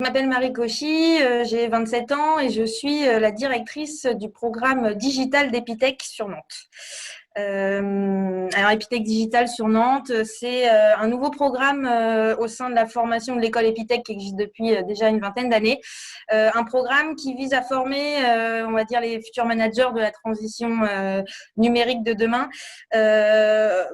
Je m'appelle Marie Cauchy, j'ai 27 ans et je suis la directrice du programme digital d'Epitech sur Nantes. Alors Epitech Digital sur Nantes, c'est un nouveau programme au sein de la formation de l'école Epitech qui existe depuis déjà une vingtaine d'années. Un programme qui vise à former, on va dire, les futurs managers de la transition numérique de demain.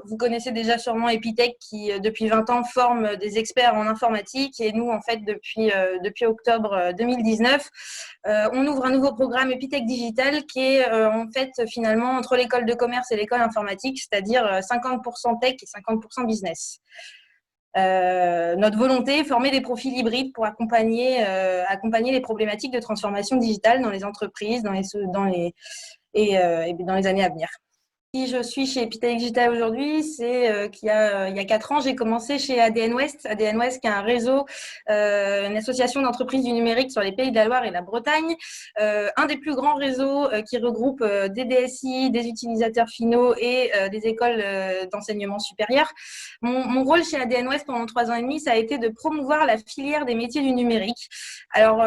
Vous connaissez déjà sûrement Epitech qui, depuis 20 ans, forme des experts en informatique. Et nous, en fait, depuis octobre 2019, on ouvre un nouveau programme Epitech Digital qui est en fait finalement entre l'école de commerce et l'école informatique, c'est-à-dire 50% tech et 50% business. Notre volonté est de former des profils hybrides pour accompagner les problématiques de transformation digitale dans les entreprises, dans les années à venir. Si je suis chez Epitech Digital aujourd'hui, c'est qu'il y a 4 ans, j'ai commencé chez ADN West. ADN West, qui est un réseau, une association d'entreprises du numérique sur les Pays de la Loire et la Bretagne. Un des plus grands réseaux qui regroupe des DSI, des utilisateurs finaux et des écoles d'enseignement supérieur. Mon rôle chez ADN West pendant 3 ans et demi, ça a été de promouvoir la filière des métiers du numérique. Alors,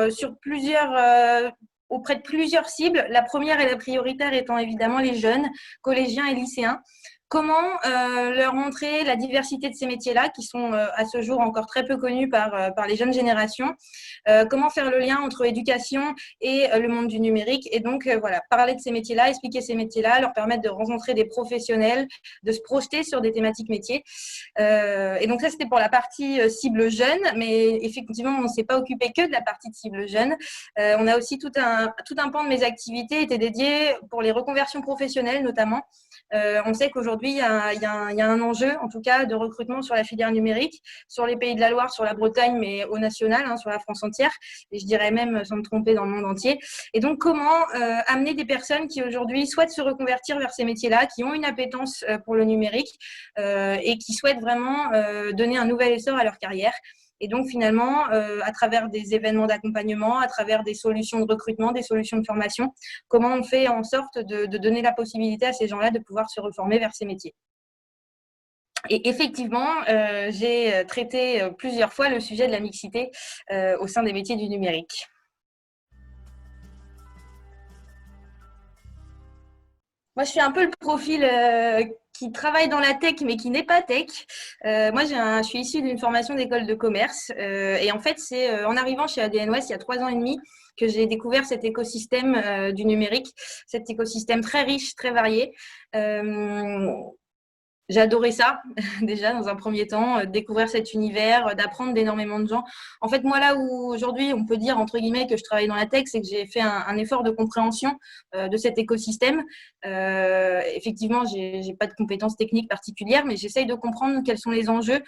auprès de plusieurs cibles. La première et la prioritaire étant évidemment les jeunes, collégiens et lycéens. Comment leur montrer la diversité de ces métiers-là qui sont à ce jour encore très peu connus par les jeunes générations. Comment faire le lien entre éducation et le monde du numérique. Et donc, voilà, parler de ces métiers-là, expliquer ces métiers-là, leur permettre de rencontrer des professionnels, de se projeter sur des thématiques métiers. Et donc, ça, c'était pour la partie cible jeune. Mais effectivement, on ne s'est pas occupé que de la partie de cible jeune. On a aussi tout un pan de mes activités était dédié pour les reconversions professionnelles, notamment. On sait qu'aujourd'hui, il y a un enjeu, en tout cas, de recrutement sur la filière numérique, sur les Pays de la Loire, sur la Bretagne, mais au national, sur la France entière, et je dirais même, sans me tromper, dans le monde entier. Et donc, comment amener des personnes qui, aujourd'hui, souhaitent se reconvertir vers ces métiers-là, qui ont une appétence pour le numérique et qui souhaitent vraiment donner un nouvel essor à leur carrière. Et donc, finalement, à travers des événements d'accompagnement, à travers des solutions de recrutement, des solutions de formation, comment on fait en sorte de donner la possibilité à ces gens-là de pouvoir se reformer vers ces métiers. Et effectivement, j'ai traité plusieurs fois le sujet de la mixité au sein des métiers du numérique. Moi, je suis un peu le profil qui travaille dans la tech, mais qui n'est pas tech. Moi, je suis issue d'une formation d'école de commerce. Et en fait, c'est en arrivant chez ADN West il y a 3 ans et demi que j'ai découvert cet écosystème du numérique, cet écosystème très riche, très varié. J'ai adoré ça, déjà, dans un premier temps, découvrir cet univers, d'apprendre d'énormément de gens. En fait, moi, là où aujourd'hui, on peut dire, entre guillemets, que je travaille dans la tech, c'est que j'ai fait un effort de compréhension de cet écosystème. Effectivement, j'ai pas de compétences techniques particulières, mais j'essaye de comprendre quels sont les enjeux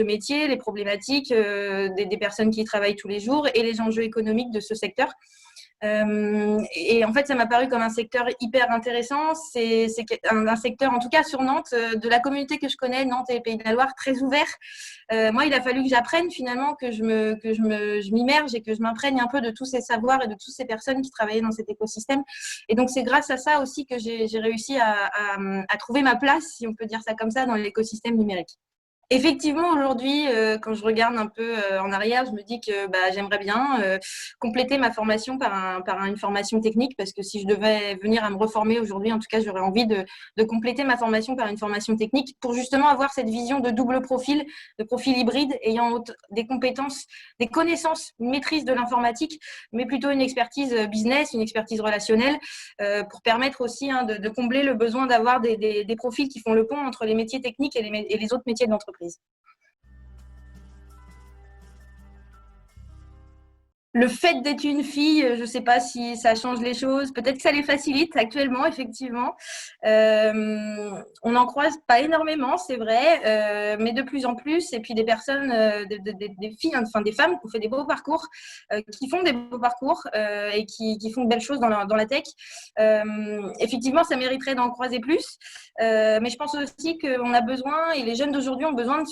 métiers, les problématiques des personnes qui y travaillent tous les jours et les enjeux économiques de ce secteur. Et en fait, ça m'a paru comme un secteur hyper intéressant. C'est un secteur, en tout cas sur Nantes, de la communauté que je connais, Nantes et les Pays de la Loire, très ouvert. Moi, il a fallu que j'apprenne finalement, que je m'immerge et que je m'imprègne un peu de tous ces savoirs et de toutes ces personnes qui travaillaient dans cet écosystème. Et donc, c'est grâce à ça aussi que j'ai réussi à trouver ma place, si on peut dire ça comme ça, dans l'écosystème numérique. Effectivement, aujourd'hui, quand je regarde un peu en arrière, je me dis que j'aimerais bien compléter ma formation par une formation technique, parce que si je devais venir à me reformer aujourd'hui, en tout cas, j'aurais envie de compléter ma formation par une formation technique pour justement avoir cette vision de double profil, de profil hybride, ayant des compétences, des connaissances, une maîtrise de l'informatique, mais plutôt une expertise business, une expertise relationnelle, pour permettre aussi de combler le besoin d'avoir des profils qui font le pont entre les métiers techniques et les autres métiers de l'entreprise. Le fait d'être une fille, je ne sais pas si ça change les choses. Peut-être que ça les facilite actuellement, effectivement. On n'en croise pas énormément, c'est vrai, mais de plus en plus. Et puis des personnes, des filles, enfin des femmes qui ont fait des beaux parcours, qui font des beaux parcours et qui font de belles choses dans la tech. Effectivement, ça mériterait d'en croiser plus. Mais je pense aussi qu'on a besoin, et les jeunes d'aujourd'hui ont besoin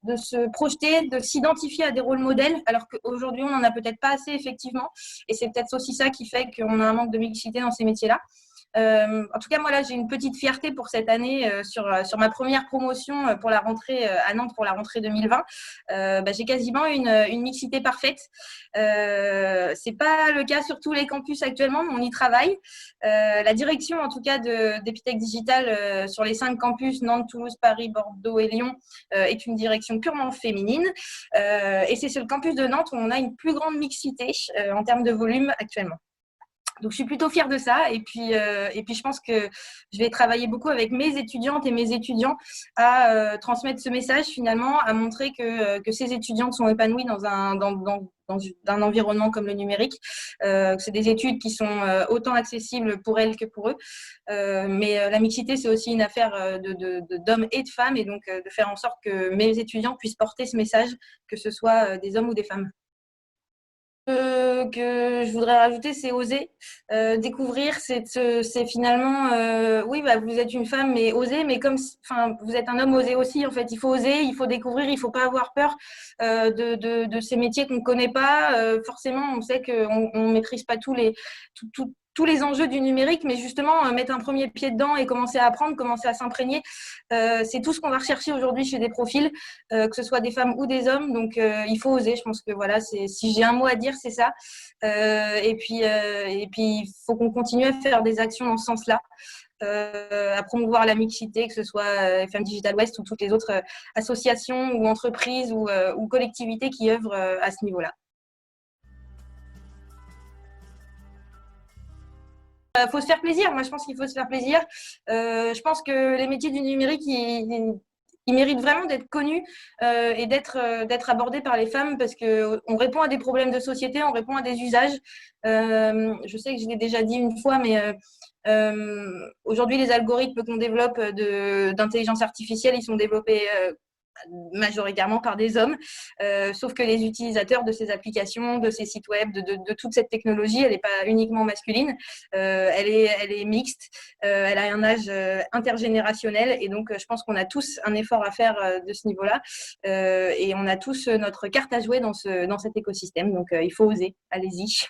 de se projeter, de s'identifier à des rôles modèles, alors qu'aujourd'hui, on n'en a peut-être pas assez, effectivement. Et c'est peut-être aussi ça qui fait qu'on a un manque de mixité dans ces métiers-là. En tout cas, moi, là, j'ai une petite fierté pour cette année sur ma première promotion pour la rentrée à Nantes pour la rentrée 2020. J'ai quasiment une mixité parfaite. C'est pas le cas sur tous les campus actuellement, mais on y travaille. La direction, en tout cas, d'Epitech Digital sur les 5 campus, Nantes, Toulouse, Paris, Bordeaux et Lyon, est une direction purement féminine. Et c'est sur le campus de Nantes où on a une plus grande mixité en termes de volume actuellement. Donc, je suis plutôt fière de ça. Et puis, je pense que je vais travailler beaucoup avec mes étudiantes et mes étudiants à transmettre ce message finalement, à montrer que ces étudiantes sont épanouies dans un environnement comme le numérique. Que c'est des études qui sont autant accessibles pour elles que pour eux. Mais la mixité, c'est aussi une affaire d'hommes et de femmes. Et donc, de faire en sorte que mes étudiants puissent porter ce message, que ce soit des hommes ou des femmes. Que je voudrais rajouter, c'est oser. Découvrir, c'est finalement, oui, vous êtes une femme, mais oser, mais vous êtes un homme, osez aussi. En fait, il faut oser, il faut découvrir, il ne faut pas avoir peur de ces métiers qu'on ne connaît pas. Forcément, on sait qu'on ne maîtrise pas tous les enjeux du numérique, mais justement, mettre un premier pied dedans et commencer à apprendre, commencer à s'imprégner, c'est tout ce qu'on va rechercher aujourd'hui chez des profils, que ce soit des femmes ou des hommes. Donc, il faut oser. Je pense que voilà, si j'ai un mot à dire, c'est ça. Et puis, il faut qu'on continue à faire des actions dans ce sens-là, à promouvoir la mixité, que ce soit FM Digital West ou toutes les autres associations ou entreprises ou collectivités qui œuvrent à ce niveau-là. Faut se faire plaisir. Moi, je pense qu'il faut se faire plaisir. Je pense que les métiers du numérique, ils méritent vraiment d'être connus et d'être abordés par les femmes parce qu'on répond à des problèmes de société, on répond à des usages. Je sais que je l'ai déjà dit une fois, mais aujourd'hui, les algorithmes qu'on développe d'intelligence artificielle, ils sont développés majoritairement par des hommes, sauf que les utilisateurs de ces applications, de ces sites web, de toute cette technologie, elle n'est pas uniquement masculine, elle est mixte, elle a un âge intergénérationnel et donc je pense qu'on a tous un effort à faire de ce niveau-là et on a tous notre carte à jouer dans cet écosystème, donc il faut oser, allez-y.